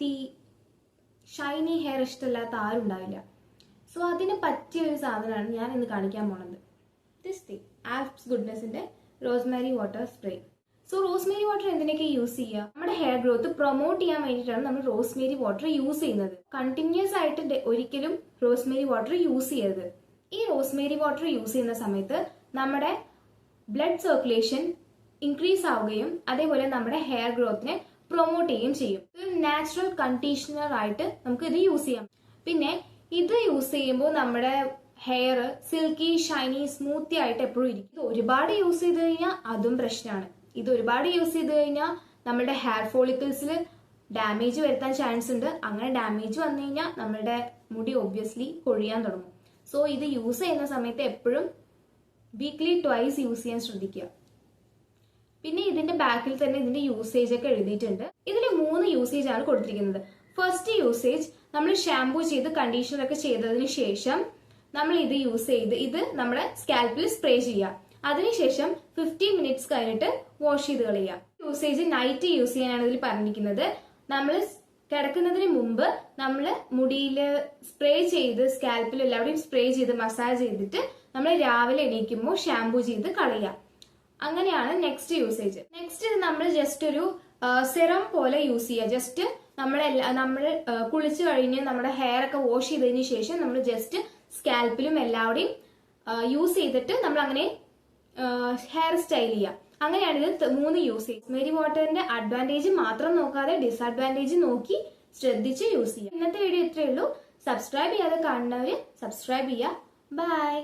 Smoothie Shiny hair ഇഷ്ടമില്ലാത്ത ആരും ഉണ്ടാവില്ല. സോ അതിന് പറ്റിയ ഒരു സാധനമാണ് ഞാൻ ഇന്ന് കാണിക്കാൻ പോണത്. ദിസ് തിങ്, ആൽപ്സ് ഗുഡ്നെസിന്റെ rosemary water spray. So rosemary water എന്തിനൊക്കെ യൂസ് ചെയ്യുക? നമ്മുടെ ഹെയർ ഗ്രോത്ത് പ്രൊമോട്ട് ചെയ്യാൻ വേണ്ടിയിട്ടാണ് നമ്മൾ റോസ്മേരി വാട്ടർ യൂസ് ചെയ്യുന്നത്. കണ്ടിന്യൂസ് ആയിട്ട് ഒരിക്കലും റോസ്മേരി വാട്ടർ യൂസ് ചെയ്യരുത്. ഈ റോസ്മേരി വാട്ടർ യൂസ് ചെയ്യുന്ന സമയത്ത് നമ്മുടെ ബ്ലഡ് സർക്കുലേഷൻ ഇൻക്രീസ് ആവുകയും അതേപോലെ നമ്മുടെ ഹെയർ ഗ്രോത്തിനെ പ്രൊമോട്ട് ചെയ്യുകയും ചെയ്യും. ഒരു നാച്ചുറൽ കണ്ടീഷണർ ആയിട്ട് നമുക്ക് ഇത് യൂസ് ചെയ്യാം. പിന്നെ ഇത് യൂസ് ചെയ്യുമ്പോൾ നമ്മുടെ ഹെയർ സിൽക്കി ഷൈനി സ്മൂത്തി ആയിട്ട് എപ്പോഴും ഇരിക്കും. ഇത് ഒരുപാട് യൂസ് ചെയ്ത് കഴിഞ്ഞാൽ അതും പ്രശ്നമാണ്. ഇത് ഒരുപാട് യൂസ് ചെയ്ത് കഴിഞ്ഞാൽ നമ്മുടെ ഹെയർ ഫോളിക്കിൾസിൽ ഡാമേജ് വരുത്താൻ ചാൻസ് ഉണ്ട്. അങ്ങനെ ഡാമേജ് വന്നു കഴിഞ്ഞാൽ നമ്മുടെ മുടി ഒബ്വിയസ്ലി കൊഴിയാൻ തുടങ്ങും. സോ ഇത് യൂസ് ചെയ്യുന്ന സമയത്ത് എപ്പോഴും വീക്ക്ലി ട്വൈസ് യൂസ് ചെയ്യാൻ ശ്രദ്ധിക്കുക. പിന്നെ ഇതിന്റെ ബാക്കിൽ തന്നെ ഇതിന്റെ യൂസേജ് ഒക്കെ എഴുതിയിട്ടുണ്ട്. ഇതിൽ 3 യൂസേജ് ആണ് കൊടുത്തിരിക്കുന്നത്. ഫസ്റ്റ് യൂസേജ്, നമ്മൾ ഷാംപൂ ചെയ്ത് കണ്ടീഷണർ ഒക്കെ ചെയ്തതിന് ശേഷം നമ്മൾ ഇത് യൂസ് ചെയ്ത് ഇത് നമ്മുടെ സ്കാൽപ്പിൽ സ്പ്രേ ചെയ്യുക. അതിനുശേഷം 15 മിനിറ്റ്സ് കഴിഞ്ഞിട്ട് വാഷ് ചെയ്ത് കളയുക. യൂസേജ് നൈറ്റ് യൂസ് ചെയ്യാനാണ് ഇതിൽ പറഞ്ഞിരിക്കുന്നത്. നമ്മൾ കിടക്കുന്നതിന് മുമ്പ് നമ്മൾ മുടിയിൽ സ്പ്രേ ചെയ്ത് സ്കാൽപ്പിൽ എല്ലാവരുടെയും സ്പ്രേ ചെയ്ത് മസാജ് ചെയ്തിട്ട് നമ്മൾ രാവിലെ എണീക്കുമ്പോൾ ഷാംപൂ ചെയ്ത് കളയുക. അങ്ങനെയാണ് നെക്സ്റ്റ് യൂസേജ്. നെക്സ്റ്റ് നമ്മൾ ജസ്റ്റ് ഒരു സെറം പോലെ യൂസ് ചെയ്യുക. ജസ്റ്റ് നമ്മൾ കുളിച്ചു കഴിഞ്ഞ് നമ്മുടെ ഹെയർ ഒക്കെ വാഷ് ചെയ്തതിന് ശേഷം നമ്മൾ ജസ്റ്റ് സ്കാൽപ്പിലും എല്ലാവരുടെയും യൂസ് ചെയ്തിട്ട് നമ്മൾ അങ്ങനെ ഹെയർ സ്റ്റൈൽ ചെയ്യുക. അങ്ങനെയാണ് ഇത് 3 യൂസേജ്. റോസ്മേരി വാട്ടറിന്റെ അഡ്വാൻറ്റേജ് മാത്രം നോക്കാതെ ഡിസഡ്വാൻറ്റേജ് നോക്കി ശ്രദ്ധിച്ച് യൂസ് ചെയ്യുക. ഇന്നത്തെ വീഡിയോ ഇത്രയേ ഉള്ളൂ. സബ്സ്ക്രൈബ് ചെയ്യാതെ കാണുന്നവര് സബ്സ്ക്രൈബ് ചെയ്യുക. ബൈ.